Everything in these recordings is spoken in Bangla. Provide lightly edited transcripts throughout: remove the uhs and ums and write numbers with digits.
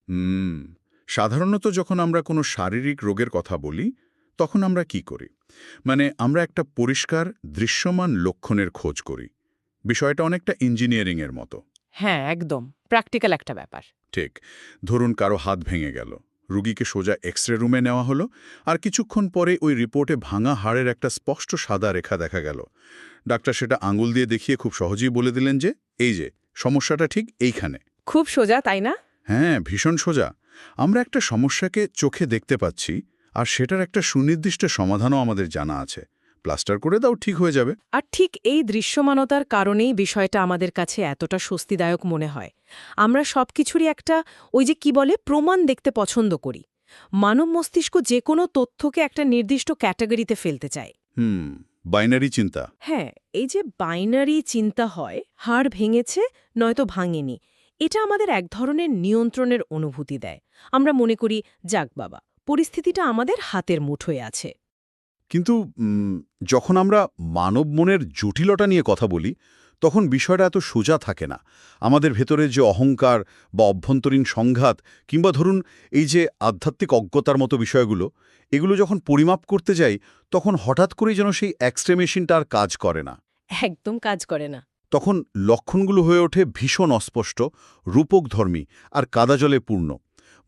হুম সাধারণত যখন আমরা কোনো শারীরিক রোগের কথা বলি তখন আমরা কি করি মানে আমরা একটা পরিষ্কার দৃশ্যমান লক্ষণের খোঁজ করি বিষয়টা অনেকটা ইঞ্জিনিয়ারিংয়ের মতো। হ্যাঁ, একদম প্র্যাকটিক্যাল একটা ব্যাপার। ঠিক, ধরুন কারো হাত ভেঙে গেল, রুগীকে সোজা এক্স-রে রুমে নেওয়া হলো, আর কিছুক্ষণ পরে ওই রিপোর্টে ভাঙা হাড়ের একটা স্পষ্ট সাদা রেখা দেখা গেল। ডাক্তার সেটা আঙুল দিয়ে দেখিয়ে খুব সহজেই বলে দিলেন যে এই যে সমস্যাটা ঠিক এইখানে। খুব সোজা, তাই না? হ্যাঁ, ভীষণ সোজা। আমরা একটা সমস্যাকে চোখে দেখতে পাচ্ছি, আর সেটার একটা সুনির্দিষ্ট সমাধানও আমাদের জানা আছে। প্লাস্টার করে দাও, ঠিক হয়ে যাবে। আর ঠিক এই দৃশ্যমানতার কারণেই বিষয়টা আমাদের কাছে এতটা স্বস্তিদায়ক মনে হয়। আমরা সবকিছুরই একটা ওই যে কি বলে প্রমাণ দেখতে পছন্দ করি। মানব মস্তিষ্ক যে কোনো তথ্যকে একটা নির্দিষ্ট ক্যাটাগরিতে ফেলতে চায়। বাইনারি চিন্তা। হ্যাঁ, এই যে বাইনারি চিন্তা হয়, হাড় ভেঙেছে নয়তো ভাঙেনি, এটা আমাদের এক ধরনের নিয়ন্ত্রণের অনুভূতি দেয়। আমরা মনে করি, যাক বাবা, পরিস্থিতিটা আমাদের হাতের মুঠোয় আছে। কিন্তু যখন আমরা মানব মনের জটিলতা নিয়ে কথা বলি, তখন বিষয়টা এত সোজা থাকে না। আমাদের ভেতরে যে অহংকার বা অভ্যন্তরীণ সংঘাত, কিংবা ধরুন এই যে আধ্যাত্মিক অজ্ঞতার মতো বিষয়গুলো, এগুলো যখন পরিমাপ করতে যাই, তখন হঠাৎ করেই যেন সেই এক্স-রে মেশিনটা আর কাজ করে না। একদম কাজ করে না। তখন লক্ষণগুলো হয়ে ওঠে ভীষণ অস্পষ্ট, রূপকধর্মী আর কাদা জলে পূর্ণ।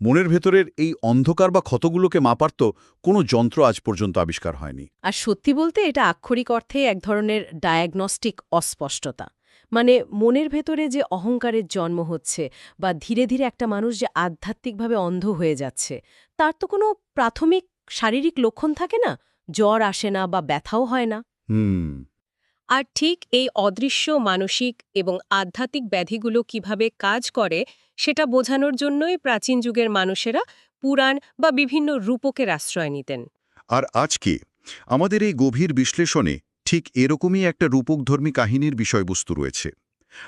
মনের ভেতরের এই অন্ধকার বা ক্ষতগুলোকে মাপার তো কোনো যন্ত্র আজ পর্যন্ত আবিষ্কার হয়নি। আর সত্যি বলতে এটা আক্ষরিক অর্থে এক ধরনের ডায়াগনস্টিক অস্পষ্টতা। মানে মনের ভেতরে যে অহংকারের জন্ম হচ্ছে বা ধীরে ধীরে একটা মানুষ যে আধ্যাত্মিকভাবে অন্ধ হয়ে যাচ্ছে, তার তো কোনো প্রাথমিক শারীরিক লক্ষণ থাকে না। জ্বর আসে না বা ব্যথাও হয় না। হুম আর ঠিক এই অদৃশ্য মানসিক এবং আধ্যাত্মিক ব্যাধিগুলো কিভাবে কাজ করে সেটা বোঝানোর জন্যই প্রাচীন যুগের মানুষেরা পুরাণ বা বিভিন্ন রূপকের আশ্রয় নিতেন। আর আজকে আমাদের এই গভীর বিশ্লেষণে ঠিক এরকমই একটা রূপকধর্মী কাহিনীর বিষয়বস্তু রয়েছে।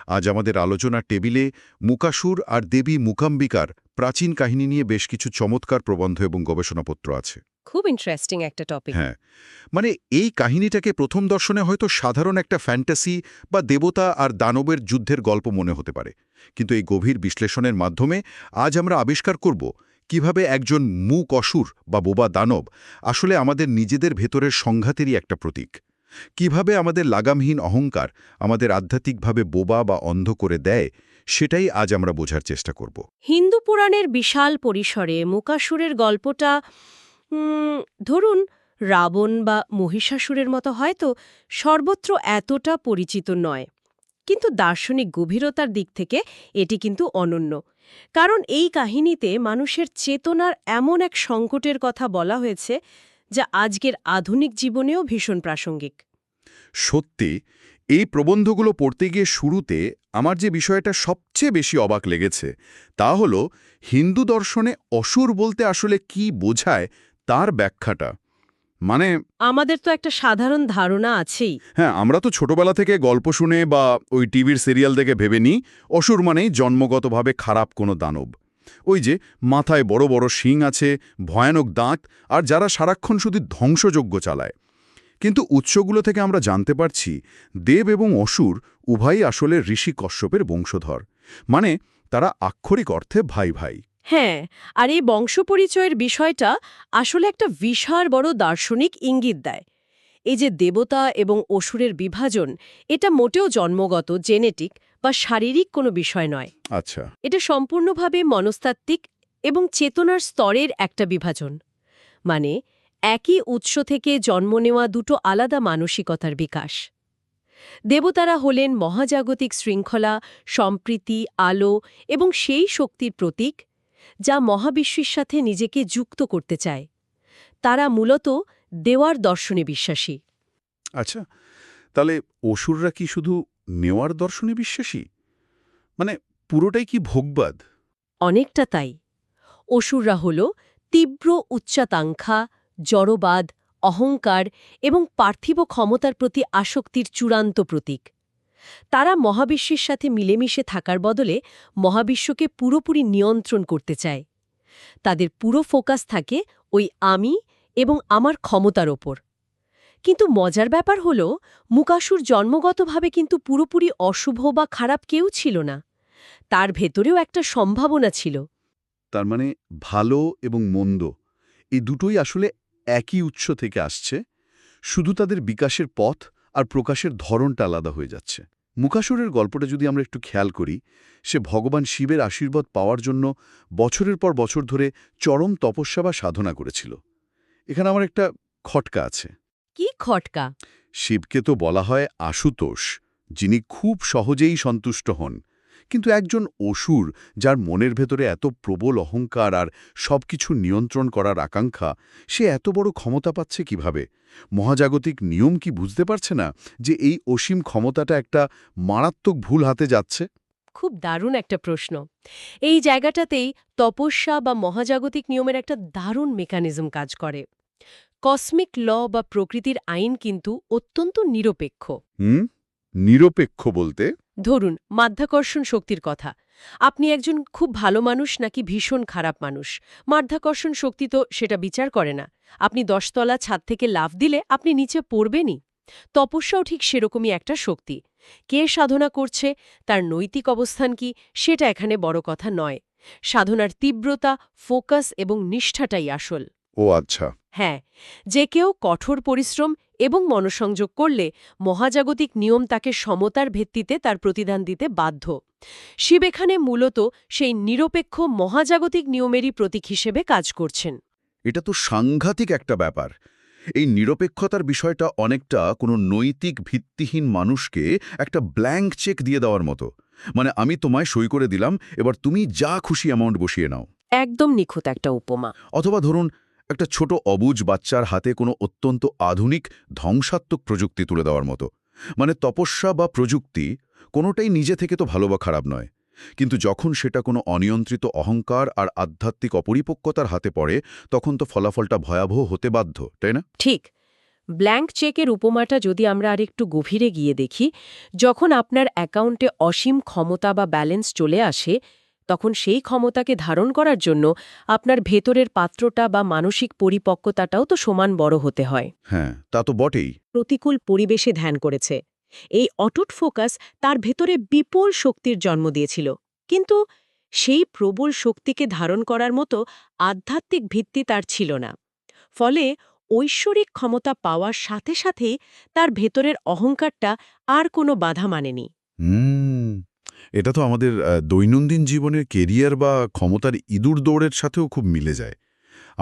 আজ আমাদের আলোচনার টেবিলে মুকাসুর আর দেবী মূকাম্বিকার প্রাচীন কাহিনী নিয়ে বেশ কিছু চমৎকার প্রবন্ধ এবং গবেষণাপত্র আছে। খুব ইন্টারেস্টিং একটা টপিক। হ্যাঁ, মানে এই কাহিনীটাকে প্রথম দর্শনে হয়তো সাধারণ একটা ফ্যান্টাসি বা দেবতা আর দানবের যুদ্ধের গল্প মনে হতে পারে, কিন্তু এই গভীর বিশ্লেষণের মাধ্যমে আজ আমরা আবিষ্কার করব কিভাবে একজন মূক অসুর বা বোবা দানব আসলে আমাদের নিজেদের ভেতরের সংঘাতেরই একটা প্রতীক। কিভাবে আমাদের লাগামহীন অহংকার আমাদের আধ্যাত্মিকভাবে বোবা বা অন্ধ করে দেয়, সেটাই আজ আমরা বোঝার চেষ্টা করব। হিন্দু পুরাণের বিশাল পরিসরে মূকাসুরের গল্পটা ধরুন রাবণ বা মহিষাসুরের মতো হয়তো সর্বত্র এতটা পরিচিত নয়, কিন্তু দার্শনিক গভীরতার দিক থেকে এটি কিন্তু অনন্য। কারণ এই কাহিনীতে মানুষের চেতনার এমন এক সংকটের কথা বলা হয়েছে যা আজকের আধুনিক জীবনেও ভীষণ প্রাসঙ্গিক। সত্যি, এই প্রবন্ধগুলো পড়তে গিয়ে শুরুতে আমার যে বিষয়টা সবচেয়ে বেশি অবাক লেগেছে তা হলো হিন্দু দর্শনে অসুর বলতে আসলে কি বোঝায় তার ব্যাখ্যাটা। মানে আমাদের তো একটা সাধারণ ধারণা আছেই। হ্যাঁ, আমরা তো ছোটবেলা থেকে গল্প শুনে বা ওই টিভির সিরিয়াল দেখে ভেবে নিই অসুর মানেই জন্মগতভাবে খারাপ কোনো দানব। ওই যে মাথায় বড় বড় শিং আছে, ভয়ানক দাঁত, আর যারা সারাক্ষণ শুধু ধ্বংসযজ্ঞ চালায়। কিন্তু উৎসগুলো থেকে আমরা জানতে পারছি দেব এবং অসুর উভয়ই আসলে ঋষি কশ্যপের বংশধর। মানে তারা আক্ষরিক অর্থে ভাই ভাই। হ্যাঁ, আর এই বংশপরিচয়ের বিষয়টা আসলে একটা বিশাল বড় দার্শনিক ইঙ্গিত দেয়। এই যে দেবতা এবং অসুরের বিভাজন, এটা মোটেও জন্মগত জেনেটিক বা শারীরিক কোনো বিষয় নয়। আচ্ছা। এটা সম্পূর্ণভাবে মনস্তাত্ত্বিক এবং চেতনার স্তরের একটা বিভাজন। মানে একই উৎস থেকে জন্ম নেওয়া দুটো আলাদা মানসিকতার বিকাশ। দেবতারা হলেন মহাজাগতিক শৃঙ্খলা, সম্প্রীতি, আলো এবং সেই শক্তির প্রতীক যা মহাবিশ্বের সাথে নিজেকে যুক্ত করতে চায়। তারা মূলত দেওয়ার দর্শনে বিশ্বাসী। আচ্ছা, তাহলে অসুররা কি শুধু নেওয়ার দর্শনে বিশ্বাসী? মানে পুরোটাই কি ভোগবাদ? অনেকটা তাই। অসুররা হল তীব্র উচ্চাকাঙ্ক্ষা, জড়বাদ, অহংকার এবং পার্থিব ক্ষমতার প্রতি আসক্তির চূড়ান্ত প্রতীক। তারা মহাবিশ্বের সাথে মিলেমিশে থাকার বদলে মহাবিশ্বকে পুরোপুরি নিয়ন্ত্রণ করতে চায়। তাদের পুরো ফোকাস থাকে ওই আমি এবং আমার ক্ষমতার ওপর। কিন্তু মজার ব্যাপার হল, মূকাসুর জন্মগতভাবে কিন্তু পুরোপুরি অশুভ বা খারাপ কেউ ছিল না। তার ভেতরেও একটা সম্ভাবনা ছিল। তার মানে ভালো এবং মন্দ এই দুটোই আসলে একই উৎস থেকে আসছে, শুধু তাদের বিকাশের পথ আর প্রকাশের ধরনটা আলাদা হয়ে যাচ্ছে। মুকাসুরের গল্পটা যদি আমরা একটু খেয়াল করি, সে ভগবান শিবের আশীর্বাদ পাওয়ার জন্য বছরের পর বছর ধরে চরম তপস্যা বা সাধনা করেছিল। এখানে আমার একটা খটকা আছে। কি খটকা? শিবকে তো বলা হয় আশুতোষ, যিনি খুব সহজেই সন্তুষ্ট হন, কিন্তু একজন অসুর যার মনের ভেতরে এত প্রবল অহংকার আর সবকিছু নিয়ন্ত্রণ করার আকাঙ্ক্ষা, সে এত বড় ক্ষমতা পাচ্ছে কিভাবে? মহাজাগতিক নিয়ম কি বুঝতে পারছে না যে এই অসীম ক্ষমতাটা একটা মারাত্মক ভুল হাতে যাচ্ছে? খুব দারুণ একটা প্রশ্ন। এই জায়গাটাতেই তপস্যা বা মহাজাগতিক নিয়মের একটা দারুণ মেকানিজম কাজ করে। কসমিক ল বা প্রকৃতির আইন কিন্তু অত্যন্ত নিরপেক্ষ। নিরপেক্ষ বলতে? ধরুন মাধ্যাকর্ষণ শক্তির কথা। আপনি একজন খুব ভালো মানুষ নাকি ভীষণ খারাপ মানুষ, মাধ্যাকর্ষণ শক্তি তো সেটা বিচার করে না। আপনি 10 তলা ছাদ থেকে লাফ দিলে আপনি নিচে পড়বেনই। তপস্যাও ঠিক সেরকমই একটা শক্তি। কে সাধনা করছে, তার নৈতিক অবস্থান কি, সেটা এখানে বড় কথা নয়। সাধনার তীব্রতা, ফোকাস এবং নিষ্ঠাটাই আসল। ও আচ্ছা। হ্যাঁ, যে কেউ কঠোর পরিশ্রম এবং মনঃসংযোগ করলে মহাজাগতিক নিয়ম তাকে সমতার ভিত্তিতে তার প্রতিদান দিতে বাধ্য। শিব এখানে মূলত সেই নিরপেক্ষ মহাজাগতিক নিয়মেরই প্রতীক হিসেবে কাজ করছেন। এটা তো সাংঘাতিক একটা ব্যাপার। এই নিরপেক্ষতার বিষয়টা অনেকটা কোনো নৈতিক ভিত্তিহীন মানুষকে একটা ব্ল্যাঙ্ক চেক দিয়ে দেওয়ার মতো। মানে আমি তোমায় সই করে দিলাম, এবার তুমি যা খুশি অ্যামাউন্ট বসিয়ে নাও। একদম নিখুঁত একটা উপমা। অথবা ধরুন একটা ছোট অবুঝ বাচ্চার হাতে কোনো অত্যন্ত আধুনিক ধ্বংসাত্মক প্রযুক্তি তুলে দেওয়ার মতো। মানে তপস্যা বা প্রযুক্তি কোনোটাই নিজে থেকে তো ভালো বা খারাপ নয়, কিন্তু যখন সেটা কোনো অনিয়ন্ত্রিত অহংকার আর আধ্যাত্মিক অপরিপক্কতার হাতে পড়ে, তখন তো ফলাফলটা ভয়াবহ হতে বাধ্য, তাই না? ঠিক। ব্ল্যাঙ্ক চেকের উপমাটা যদি আমরা আরেকটু গভীরে গিয়ে দেখি, যখন আপনার অ্যাকাউন্টে অসীম ক্ষমতা বা ব্যালেন্স চলে আসে, তখন সেই ক্ষমতাকে ধারণ করার জন্য আপনার ভেতরের পাত্রটা বা মানসিক পরিপক্কতাটাও তো সমান বড় হতে হয়। হ্যাঁ, তা তো বটেই। প্রতিকূল পরিবেশে ধ্যান করেছে। এই অটুট ফোকাস তার ভেতরে বিপুল শক্তির জন্ম দিয়েছিল, কিন্তু সেই প্রবল শক্তিকে ধারণ করার মতো আধ্যাত্মিক ভিত্তি তার ছিল না। ফলে ঐশ্বরিক ক্ষমতা পাওয়ার সাথে সাথেই তার ভেতরের অহংকারটা আর কোনো বাধা মানেনি। এটা তো আমাদের দৈনন্দিন জীবনের কেরিয়ার বা ক্ষমতার ইঁদুর দৌড়ের সাথেও খুব মিলে যায়।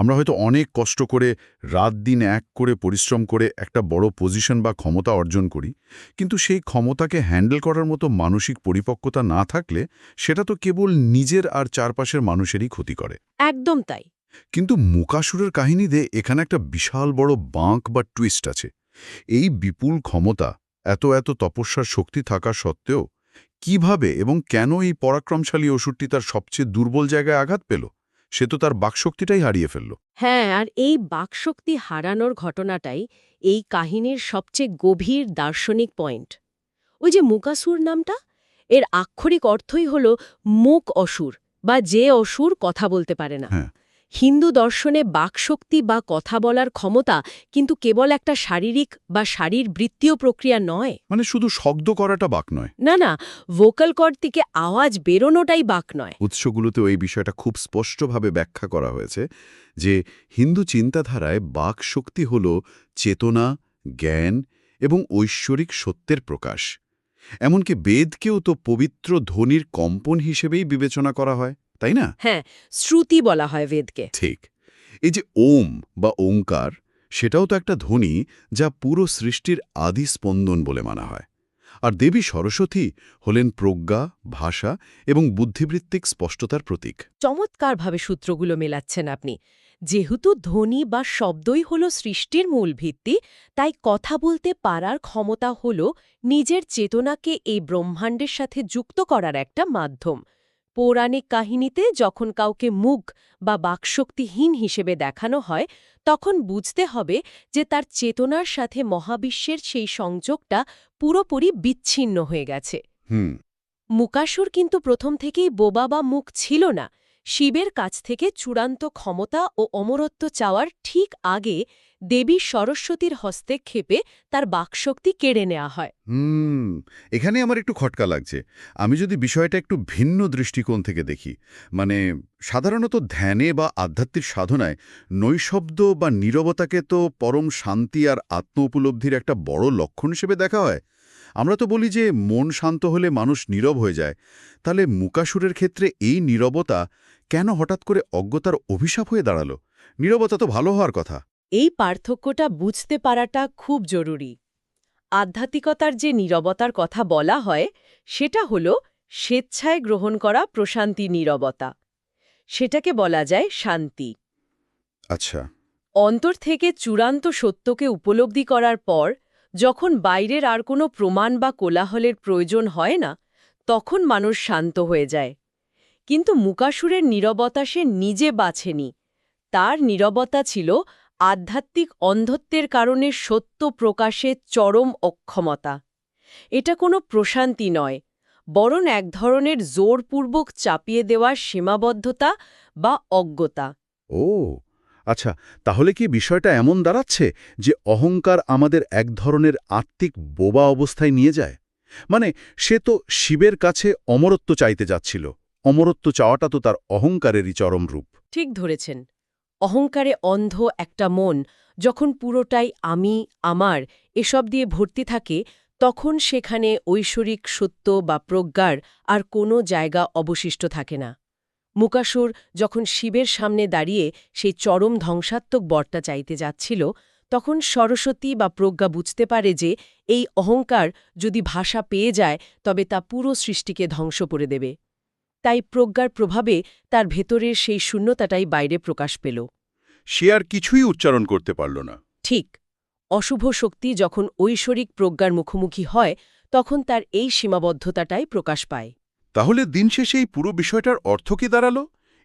আমরা হয়তো অনেক কষ্ট করে রাত দিন এক করে পরিশ্রম করে একটা বড় পজিশন বা ক্ষমতা অর্জন করি, কিন্তু সেই ক্ষমতাকে হ্যান্ডেল করার মতো মানসিক পরিপক্কতা না থাকলে সেটা তো কেবল নিজের আর চারপাশের মানুষেরই ক্ষতি করে। একদম তাই। কিন্তু মুকাসুরের কাহিনীতে এখানে একটা বিশাল বড় বাঁক বা টুইস্ট আছে। এই বিপুল ক্ষমতা, এত এত তপস্যার শক্তি থাকা সত্ত্বেও কিভাবে এবং কেন এই পরাক্রমশালী অসুরটি তার সবচেয়ে দুর্বল জায়গায় আঘাত পেল? সে তো তার বাকশক্তিটাই হারিয়ে ফেলল। হ্যাঁ, আর এই বাকশক্তি হারানোর ঘটনাটাই এই কাহিনীর সবচেয়ে গভীর দার্শনিক পয়েন্ট। ওই যে মুকাসুর নামটা, এর আক্ষরিক অর্থই হল মুক অসুর, বা যে অসুর কথা বলতে পারে না। হ্যাঁ। হিন্দু দর্শনে বাকশক্তি বা কথা বলার ক্ষমতা কিন্তু কেবল একটা শারীরিক বা শারীরবৃত্তীয় প্রক্রিয়া নয়। মানে শুধু শব্দ করাটা বাক নয়। না না, ভোকাল কর্ড থেকে আওয়াজ বেরোনোটাই বাক নয়। উৎসগুলোতেও এই বিষয়টা খুব স্পষ্টভাবে ব্যাখ্যা করা হয়েছে যে হিন্দু চিন্তাধারায় বাক শক্তি হল চেতনা, জ্ঞান এবং ঐশ্বরিক সত্যের প্রকাশ। এমনকি বেদকেও তো পবিত্র ধ্বনির কম্পন হিসেবেই বিবেচনা করা হয়, তাই না? হ্যাঁ, শ্রুতি বলা হয় বেদকে। ঠিক। এই যে ওম বা ওঙ্কার, সেটাও তো একটা ধ্বনি যা পুরো সৃষ্টির আদি স্পন্দন বলে মানা হয়। আর দেবী সরস্বতী হলেন প্রজ্ঞা, ভাষা এবং বুদ্ধিবৃত্তিক স্পষ্টতার প্রতীক। চমৎকারভাবে সূত্রগুলো মেলাচ্ছেন আপনি। যেহেতু ধ্বনি বা শব্দই হল সৃষ্টির মূল ভিত্তি, তাই কথা বলতে পারার ক্ষমতা হল নিজের চেতনাকে এই ব্রহ্মাণ্ডের সাথে যুক্ত করার একটা মাধ্যম। পৌরাণিক কাহিনীতে যখন কাউকে মুখ বা বাকশক্তিহীন হিসেবে দেখানো হয়, তখন বুঝতে হবে যে তার চেতনার সাথে মহাবিশ্বের সেই সংযোগটা পুরোপুরি বিচ্ছিন্ন হয়ে গেছে। মুকাসুর কিন্তু প্রথম থেকেই বোবা বা মুখ ছিল না। শিবের কাছ থেকে চূড়ান্ত ক্ষমতা ও অমরত্ব চাওয়ার ঠিক আগে দেবী সরস্বতীর হস্তক্ষেপে তার বাকশক্তি কেড়ে নেওয়া হয়। এখানে আমার একটু খটকা লাগছে। আমি যদি বিষয়টা একটু ভিন্ন দৃষ্টিকোণ থেকে দেখি, মানে সাধারণত ধ্যানে বা আধ্যাত্মিক সাধনায় নৈশব্দ বা নীরবতাকে তো পরম শান্তি আর আত্ম উপলব্ধির একটা বড় লক্ষণ হিসেবে দেখা হয়। আমরা তো বলি যে মন শান্ত হলে মানুষ নীরব হয়ে যায়। তাহলে মূকাসুরের ক্ষেত্রে এই নীরবতা কেন হঠাৎ করে অজ্ঞতার অভিশাপ হয়ে দাঁড়ালো? নীরবতা তো ভালো হওয়ার কথা। এই পার্থক্যটা বুঝতে পারাটা খুব জরুরি। আধ্যাত্মিকতার যে নীরবতার কথা বলা হয় সেটা হল স্বেচ্ছায় গ্রহণ করা প্রশান্তি নীরবতা। সেটাকে বলা যায় শান্তি। আচ্ছা। অন্তর থেকে চূড়ান্ত সত্যকে উপলব্ধি করার পর যখন বাইরের আর কোনো প্রমাণ বা কোলাহলের প্রয়োজন হয় না, তখন মানুষ শান্ত হয়ে যায়। কিন্তু মূকাসুরের নীরবতা সে নিজে বাছেনি। তার নীরবতা ছিল আধ্যাত্মিক অন্ধত্বের কারণে সত্য প্রকাশের চরম অক্ষমতা। এটা কোনো প্রশান্তি নয়, বরং এক ধরনের জোরপূর্বক চাপিয়ে দেওয়ার সীমাবদ্ধতা বা অজ্ঞতা। ও আচ্ছা, তাহলে কি বিষয়টা এমন দাঁড়াচ্ছে যে অহংকার আমাদের এক ধরনের আত্মিক বোবা অবস্থায় নিয়ে যায়? মানে সে তো শিবের কাছে অমরত্ব চাইতে যাচ্ছিল। অমরত্ব চাওয়াটা তো তার অহংকারেরই চরম রূপ। ঠিক ধরেছেন। অহংকারে অন্ধ একটা মন যখন পুরোটাই আমি, আমার এসব দিয়ে ভর্তি থাকে, তখন সেখানে ঐশ্বরিক সত্য বা প্রজ্ঞার আর কোনো জায়গা অবশিষ্ট থাকে না। মূকাসুর যখন শিবের সামনে দাঁড়িয়ে সেই চরম ধ্বংসাত্মক বরটা চাইতে যাচ্ছিল, তখন সরস্বতী বা প্রজ্ঞা বুঝতে পারে যে এই অহংকার যদি ভাষা পেয়ে যায় তবে তা পুরো সৃষ্টিকে ধ্বংস করে দেবে। তাই প্রজ্ঞার প্রভাবে তার ভেতরের সেই শূন্যতাটাই বাইরে প্রকাশ পেল। সে আর কিছুই উচ্চারণ করতে পারল না। ঠিক। অশুভ শক্তি যখন ঐশ্বরিক প্রজ্ঞার মুখোমুখি হয়, তখন তার এই সীমাবদ্ধতাটাই প্রকাশ পায়। তাহলে দিন শেষে এই পুরো বিষয়টার অর্থ কি দাঁড়ালো?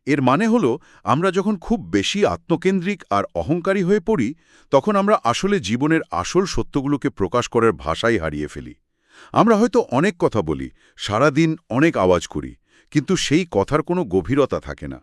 এর মানে হলো, আমরা যখন খুব বেশি আত্মকেন্দ্রিক আর অহংকারী হয়ে পড়ি, তখন আমরা আসলে জীবনের আসল সত্যগুলোকে প্রকাশ করার ভাষাই হারিয়ে ফেলি। আমরা হয়তো অনেক কথা বলি, সারাদিন অনেক আওয়াজ করি, কিন্তু সেই কথার কোনো গভীরতা থাকে না।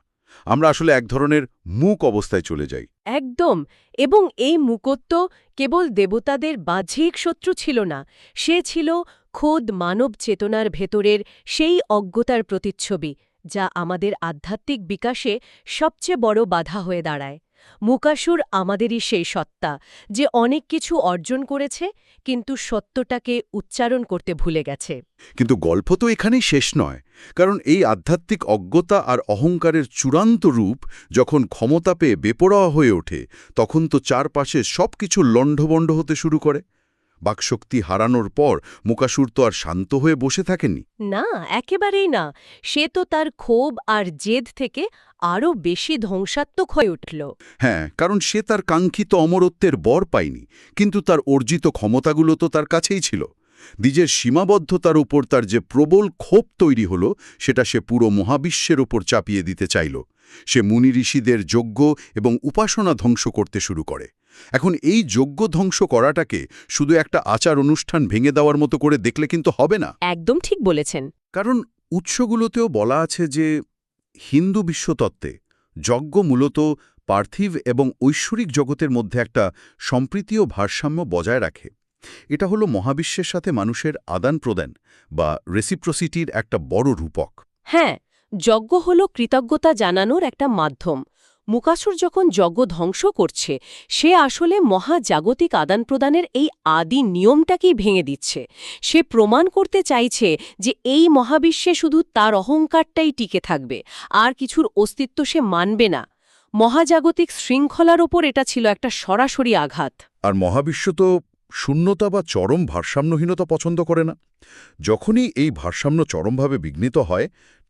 আমরা আসলে এক ধরনের মূক অবস্থায় চলে যাই। একদম। এবং এই মূকত্ব কেবল দেবতাদের বাহ্যিক শত্রু ছিল না, সে ছিল খোদ মানব চেতনার ভেতরের সেই অজ্ঞতার প্রতিচ্ছবি যা আমাদের আধ্যাত্মিক বিকাশে সবচেয়ে বড় বাধা হয়ে দাঁড়ায়। মূকাসুর আমাদেরই সেই সত্তা যে অনেক কিছু অর্জন করেছে, কিন্তু সত্যটাকে উচ্চারণ করতে ভুলে গেছে। কিন্তু গল্প তো এখানেই শেষ নয়, কারণ এই আধ্যাত্মিক অজ্ঞতা আর অহংকারের চূড়ান্ত রূপ যখন ক্ষমতা পেয়ে বেপরোয়া হয়ে ওঠে, তখন তো চারপাশে সবকিছু লণ্ডভণ্ড হতে শুরু করে। বাকশক্তি হারানোর পর মূকাসুর তো আর শান্ত হয়ে বসে থাকেনি। না, একেবারেই না। সে তো তার ক্ষোভ আর জেদ থেকে আরও বেশি ধ্বংসাত্মক হয়ে উঠল। হ্যাঁ, কারণ সে তার কাঙ্ক্ষিত অমরত্বের বর পায়নি, কিন্তু তার অর্জিত ক্ষমতাগুলো তো তার কাছেই ছিল। নিজের সীমাবদ্ধতার উপর তার যে প্রবল ক্ষোভ তৈরি হলো, সেটা সে পুরো মহাবিশ্বের উপর চাপিয়ে দিতে চাইল। সে মুনি ঋষিদের যজ্ঞ এবং উপাসনা ধ্বংস করতে শুরু করে। এখন এই যজ্ঞ ধ্বংস করাটাকে শুধু একটা আচার অনুষ্ঠান ভেঙে দেওয়ার মতো করে দেখলে কিন্তু হবে না। একদম ঠিক বলেছেন। কারণ উৎসগুলোতেও বলা আছে যে হিন্দু বিশ্বতত্ত্বে যজ্ঞ মূলত পার্থিব এবং ঐশ্বরিক জগতের মধ্যে একটা সম্প্রীতি ও ভারসাম্য বজায় রাখে। এটা হলো মহাবিশ্বের সাথে মানুষের আদান প্রদান বা রেসিপ্রোসিটির একটা বড় রূপক। হ্যাঁ, যজ্ঞ হল কৃতজ্ঞতা জানানোর একটা মাধ্যম। মূকাসুর যখন যজ্ঞ ধ্বংস করছে, সে আসলে মহাজাগতিক আদান-প্রদানের এই আদি নিয়মটাকেই ভেঙে দিচ্ছে। সে প্রমাণ করতে চাইছে যে এই মহাবিশ্বে শুধু তার অহংকারটাই টিকে থাকবে, আর কিছুর অস্তিত্ব সে মানবে না। মহাজাগতিক শৃঙ্খলার ওপর এটা ছিল একটা সরাসরি আঘাত। আর মহাবিশ্ব তো শূন্যতা বা চরম ভারসাম্যহীনতা পছন্দ করে না। যখনই এই ভারসাম্য চরমভাবে বিঘ্নিত হয়,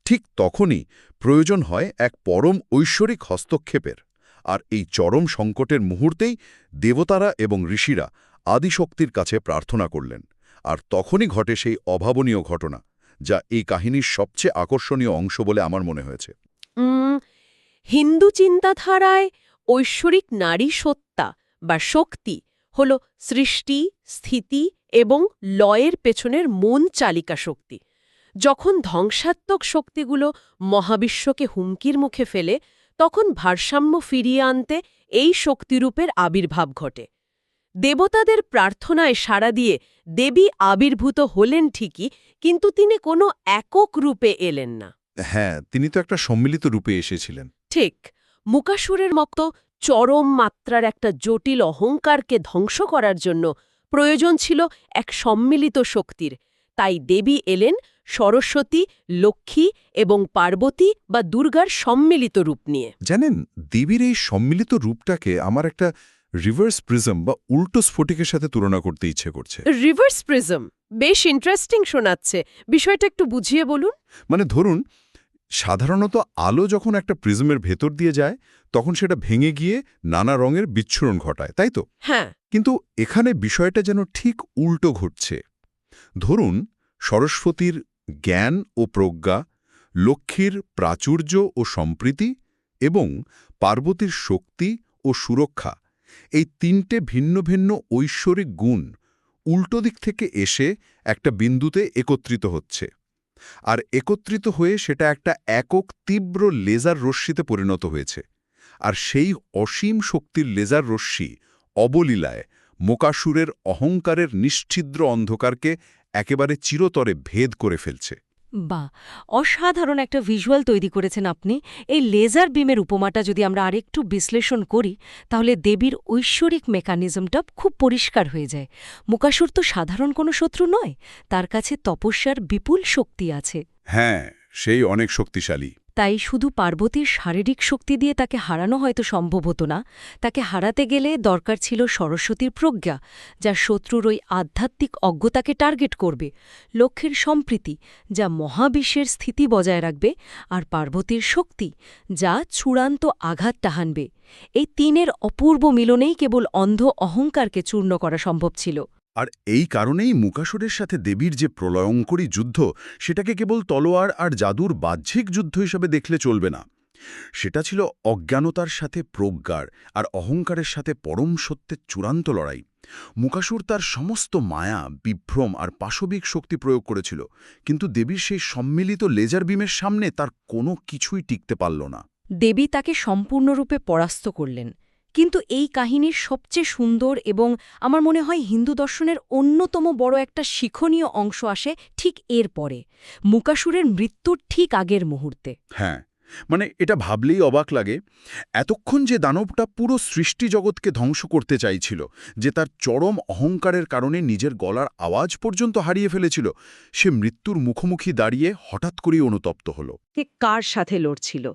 ঠিক তখনই প্রয়োজন হয় এক পরম ঐশ্বরিক হস্তক্ষেপের। আর এই চরম সংকটের মুহূর্তেই দেবতারা এবং ঋষিরা আদিশক্তির কাছে প্রার্থনা করলেন। আর তখনই ঘটে সেই অভাবনীয় ঘটনা, যা এই কাহিনীর সবচেয়ে আকর্ষণীয় অংশ বলে আমার মনে হয়েছে। হিন্দু চিন্তাধারায় ঐশ্বরিক নারী সত্তা বা শক্তি হল সৃষ্টি, স্থিতি এবং লয়ের পেছনের মন চালিকা শক্তি। যখন ধ্বংসাত্মক শক্তিগুলো মহাবিশ্বকে হুমকির মুখে ফেলে তখন ভারসাম্য ফিরিয়ে আনতে এই শক্তিরূপের আবির্ভাব ঘটে। দেবতাদের প্রার্থনায় সাড়া দিয়ে দেবী আবির্ভূত হলেন ঠিকই, কিন্তু তিনি কোনো একক রূপে এলেন না। হ্যাঁ, তিনি তো একটা সম্মিলিত রূপে এসেছিলেন। ঠিক, মুকাসুরের মতো চরম মাত্রার একটা জটিল অহংকারকে ধ্বংস করার জন্য প্রয়োজন ছিল এক সম্মিলিত শক্তির। তাই দেবী এলেন সরস্বতী, লক্ষ্মী এবং পার্বতী বা দুর্গার সম্মিলিত রূপ নিয়ে। জানেন, দেবীর এই সম্মিলিত রূপটাকে আমার একটা রিভার্স প্রিজম বা উল্টো স্ফটিকের সাথে তুলনা করতে ইচ্ছে করছে। রিভার্স প্রিজম বেশ ইন্টারেস্টিং শোনাচ্ছে, বিষয়টা একটু বুঝিয়ে বলুন। মানে ধরুন, সাধারণত আলো যখন একটা প্রিজমের ভেতর দিয়ে যায় তখন সেটা ভেঙে গিয়ে নানা রঙের বিচ্ছুরণ ঘটায়, তাই তো? হ্যাঁ, কিন্তু এখানে বিষয়টা যেন ঠিক উল্টো ঘটছে। ধরুন, সরস্বতীর জ্ঞান ও প্রজ্ঞা, লক্ষ্মীর প্রাচুর্য ও সম্প্রীতি এবং পার্বতীর শক্তি ও সুরক্ষা, এই তিনটে ভিন্ন ভিন্ন ঐশ্বরিক গুণ উল্টো দিক থেকে এসে একটা বিন্দুতে একত্রিত হচ্ছে। আর একত্রিত হয়ে সেটা একটা একক তীব্র লেজার রশ্মিতে পরিণত হয়েছে। আর সেই অসীম শক্তির লেজার রশ্মি অবলীলায় মোকাসুরের অহংকারের নিশ্ছিদ্র অন্ধকারকে একেবারে চিরতরে ভেদ করে ফেলছে। বাহ, অসাধারণ একটা ভিজুয়াল তৈরি করেছেন আপনি। এই লেজার বিমের উপমাটা যদি আমরা আরেকটু বিশ্লেষণ করি তাহলে দেবীর ঐশ্বরিক মেকানিজমটা খুব পরিষ্কার হয়ে যায়। মুকাসুর তো সাধারণ কোনো শত্রু নয়, তার কাছে তপস্যার বিপুল শক্তি আছে। হ্যাঁ, সেই অনেক শক্তিশালী। তাই শুধু পার্বতীর শারীরিক শক্তি দিয়ে তাকে হারানো হয়তো সম্ভব হতো না। তাকে হারাতে গেলে দরকার ছিল সরস্বতীর প্রজ্ঞা, যা শত্রুর ওই আধ্যাত্মিক অজ্ঞতাকে টার্গেট করবে, লক্ষ্মীর সম্প্রীতি, যা মহাবিশ্বের স্থিতি বজায় রাখবে, আর পার্বতীর শক্তি, যা চূড়ান্ত আঘাত টাহানবে। এই তিনের অপূর্ব মিলনেই কেবল অন্ধ অহংকারকে চূর্ণ করা সম্ভব ছিল। আর এই কারণেই মুকাসুরের সাথে দেবীর যে প্রলয়ঙ্করী যুদ্ধ, সেটাকে কেবল তলোয়ার আর জাদুর বাহ্যিক যুদ্ধ হিসেবে দেখলে চলবে না। সেটা ছিল অজ্ঞানতার সাথে প্রজ্ঞার আর অহংকারের সাথে পরম সত্যের চূড়ান্ত লড়াই। মুকাসুর তার সমস্ত মায়া, বিভ্রম আর পাশবিক শক্তি প্রয়োগ করেছিল, কিন্তু দেবীর সেই সম্মিলিত লেজার বিমের সামনে তার কোনো কিছুই টিকতে পারল না। দেবী তাকে সম্পূর্ণরূপে পরাস্ত করলেন। কিন্তু এই কাহিনীর সবচেয়ে সুন্দর এবং আমার মনে হয় হিন্দু দর্শনের অন্যতম বড় একটা শিক্ষণীয় অংশ আসে ঠিক এর পরে, মুকাসুরের মৃত্যুর ঠিক আগের মুহূর্তে। হ্যাঁ, মানে এটা ভাবলেই অবাক লাগে। এতক্ষণ যে দানবটা পুরো সৃষ্টি জগৎকে ধ্বংস করতে চাইছিল, যে তার চরম অহংকারের কারণে নিজের গলার আওয়াজ পর্যন্ত হারিয়ে ফেলেছিল, সে মৃত্যুর মুখোমুখি দাঁড়িয়ে হঠাৎ করেই অনুতপ্ত হল। কে কার সাথে লড়ছিল?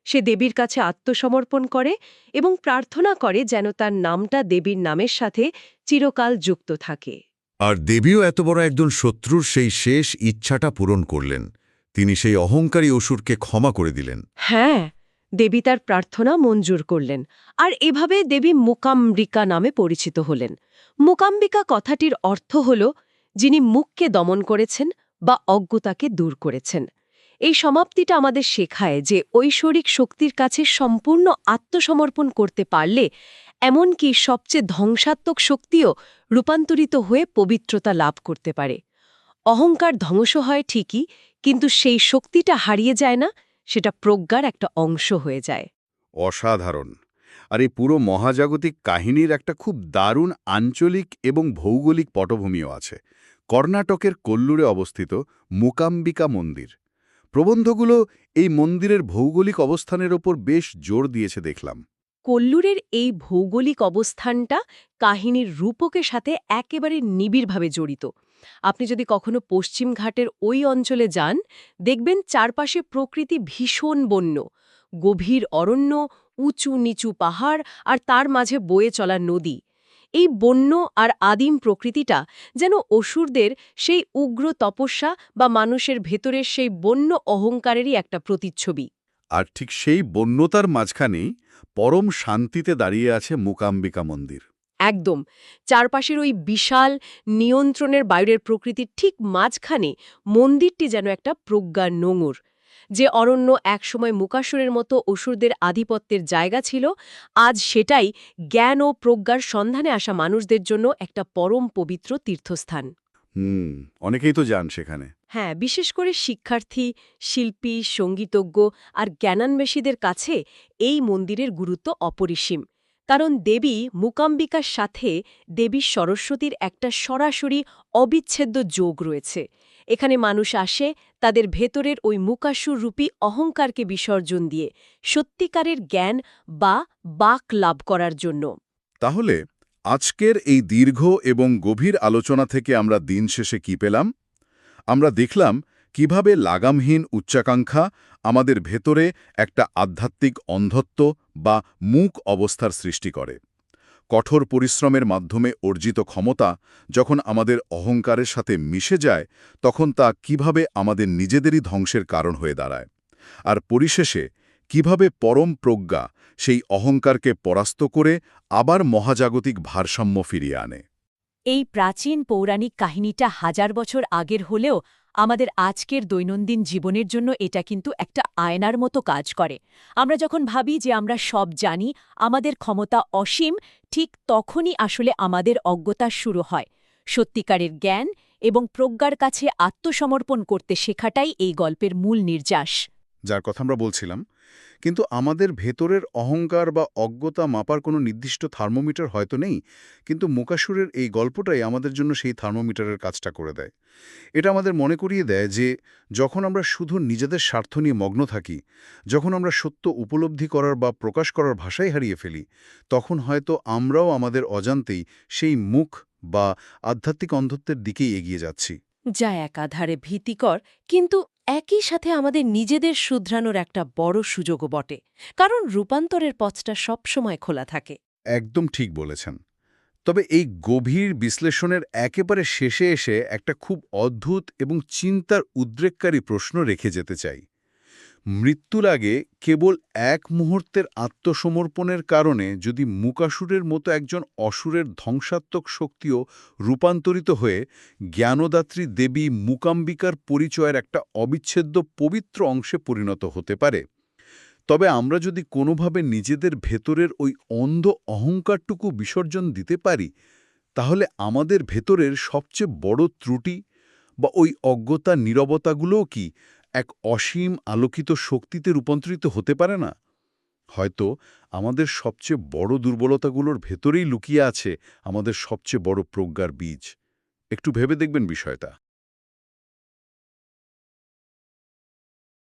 সে দেবীর কাছে আত্মসমর্পণ করে এবং প্রার্থনা করে যেন তার নামটা দেবীর নামের সাথে চিরকাল যুক্ত থাকে। আর দেবীও এত বড় একজন শত্রুর সেই শেষ ইচ্ছাটা পূরণ করলেন। তিনি সেই অহংকারী অসুরকে ক্ষমা করে দিলেন। হ্যাঁ, দেবী তার প্রার্থনা মঞ্জুর করলেন, আর এভাবে দেবী মুকাম্বিকা নামে পরিচিত হলেন। মুকাম্বিকা কথাটির অর্থ হল যিনি মুখকে দমন করেছেন বা অজ্ঞতাকে দূর করেছেন। এই সমাপ্তিটা আমাদের শেখায় যে ঐশ্বরিক শক্তির কাছে সম্পূর্ণ আত্মসমর্পণ করতে পারলে এমনকি সবচেয়ে ধ্বংসাত্মক শক্তিও রূপান্তরিত হয়ে পবিত্রতা লাভ করতে পারে। অহংকার ধ্বংস হয় ঠিকই, কিন্তু সেই শক্তিটা হারিয়ে যায় না, সেটা প্রজ্ঞার একটা অংশ হয়ে যায়। অসাধারণ। আর এই পুরো মহাজাগতিক কাহিনীর একটা খুব দারুণ আঞ্চলিক এবং ভৌগোলিক পটভূমিও আছে। কর্ণাটকের কোল্লুরে অবস্থিত মুকাম্বিকা মন্দির। প্রবন্ধগুলো এই মন্দিরের ভৌগোলিক অবস্থানের ওপর বেশ জোর দিয়েছে দেখলাম। কোল্লুরের এই ভৌগোলিক অবস্থানটা কাহিনীর রূপকের সাথে একেবারে নিবিড়ভাবে জড়িত। আপনি যদি কখনো পশ্চিম ঘাটের ওই অঞ্চলে যান, দেখবেন চারপাশে প্রকৃতি ভীষণ বন্য, গভীর অরণ্য, উঁচু নিচু পাহাড় আর তার মাঝে বয়ে চলা নদী। এই বন্য আর আদিম প্রকৃতিটা যেন অসুরদের সেই উগ্র তপস্যা বা মানুষের ভেতরের সেই বন্য অহংকারেরই একটা প্রতিচ্ছবি। আর ঠিক সেই বন্যতার মাঝখানেই পরম শান্তিতে দাঁড়িয়ে আছে মুকাম্বিকা মন্দির। একদম, চারপাশের ওই বিশাল নিয়ন্ত্রণের বাইরের প্রকৃতির ঠিক মাঝখানে মন্দিরটি যেন একটা প্রজ্ঞার নোঙর। যে অরণ্য একসময় মুকাসুরের মতো অসুরদের আধিপত্যের জায়গা ছিল, আজ সেটাই জ্ঞান ও প্রজ্ঞার সন্ধানে আসা মানুষদের জন্য একটা পরম পবিত্র তীর্থস্থান। অনেকেই তো যান সেখানে। হ্যাঁ, বিশেষ করে শিক্ষার্থী, শিল্পী, সঙ্গীতজ্ঞ আর জ্ঞানান্বেষীদের কাছে এই মন্দিরের গুরুত্ব অপরিসীম। কারণ দেবী মূকাম্বিকার সাথে দেবী সরস্বতীর একটা সরাসরি অবিচ্ছেদ্য যোগ রয়েছে। এখানে মানুষ আসে তাদের ভেতরের ওই মূকাসুর রূপী অহংকারকে বিসর্জন দিয়ে সত্যিকারের জ্ঞান বা বাক লাভ করার জন্য। তাহলে আজকের এই দীর্ঘ এবং গভীর আলোচনা থেকে আমরা দিন শেষে কি পেলাম? আমরা দেখলাম কিভাবে লাগামহীন উচ্চাকাঙ্ক্ষা আমাদের ভেতরে একটা আধ্যাত্মিক অন্ধত্ব বা মূক অবস্থার সৃষ্টি করে। কঠোর পরিশ্রমের মাধ্যমে অর্জিত ক্ষমতা যখন আমাদের অহংকারের সাথে মিশে যায়, তখন তা কিভাবে আমাদের নিজেদেরই ধ্বংসের কারণ হয়ে দাঁড়ায়। আর পরিশেষে কিভাবে পরম প্রজ্ঞা সেই অহংকারকে পরাস্ত করে আবার মহাজাগতিক ভারসাম্য ফিরিয়ে আনে। এই প্রাচীন পৌরাণিক কাহিনীটা হাজার বছর আগের হলেও আমাদের আজকের দৈনন্দিন জীবনের জন্য এটা কিন্তু একটা আয়নার মতো কাজ করে। আমরা যখন ভাবি যে আমরা সব জানি, আমাদের ক্ষমতা অসীম, ঠিক তখনই আসলে আমাদের অজ্ঞতা শুরু হয়। সত্যিকারের জ্ঞান এবং প্রজ্ঞার কাছে আত্মসমর্পণ করতে শেখাটাই এই গল্পের মূল নির্যাস। যার কথা আমরা বলছিলাম, কিন্তু আমাদের ভেতরের অহংকার বা অজ্ঞতা মাপার কোনো নির্দিষ্ট থার্মোমিটার হয়তো নেই, কিন্তু মূকাসুরের এই গল্পটাই আমাদের জন্য সেই থার্মোমিটারের কাজটা করে দেয়। এটা আমাদের মনে করিয়ে দেয় যে যখন আমরা শুধু নিজেদের স্বার্থ নিয়ে মগ্ন থাকি, যখন আমরা সত্য উপলব্ধি করার বা প্রকাশ করার ভাষাই হারিয়ে ফেলি, তখন হয়তো আমরাও আমাদের অজান্তেই সেই মুখ বা আধ্যাত্মিক অন্ধত্বের দিকেই এগিয়ে যাচ্ছি। যা একাধারে ভীতিকর, কিন্তু একই সাথে আমাদের নিজেদের শুধরানোর একটা বড় সুযোগও বটে। কারণ রূপান্তরের পথটা সবসময় খোলা থাকে। একদম ঠিক বলেছেন। তবে এই গভীর বিশ্লেষণের একেবারে শেষে এসে একটা খুব অদ্ভুত এবং চিন্তার উদ্রেককারী প্রশ্ন রেখে যেতে চাই। মৃত্যুর আগে কেবল এক মুহূর্তের আত্মসমর্পণের কারণে যদি মূকাসুরের মতো একজন অসুরের ধ্বংসাত্মক শক্তিও রূপান্তরিত হয়ে জ্ঞানদাত্রী দেবী মূকাম্বিকার পরিচয়ের একটা অবিচ্ছেদ্য পবিত্র অংশে পরিণত হতে পারে, তবে আমরা যদি কোনোভাবে নিজেদের ভেতরের ওই অন্ধ অহংকারটুকু বিসর্জন দিতে পারি, তাহলে আমাদের ভেতরের সবচেয়ে বড় ত্রুটি বা ওই অজ্ঞতা নীরবতাগুলোও কি এক অসীম আলোকিত শক্তিতে রূপান্তরিত হতে পারে না? হয়তো আমাদের সবচেয়ে বড় দুর্বলতাগুলোর ভেতরেই লুকিয়ে আছে আমাদের সবচেয়ে বড় প্রজ্ঞার বীজ। একটু ভেবে দেখবেন বিষয়টা।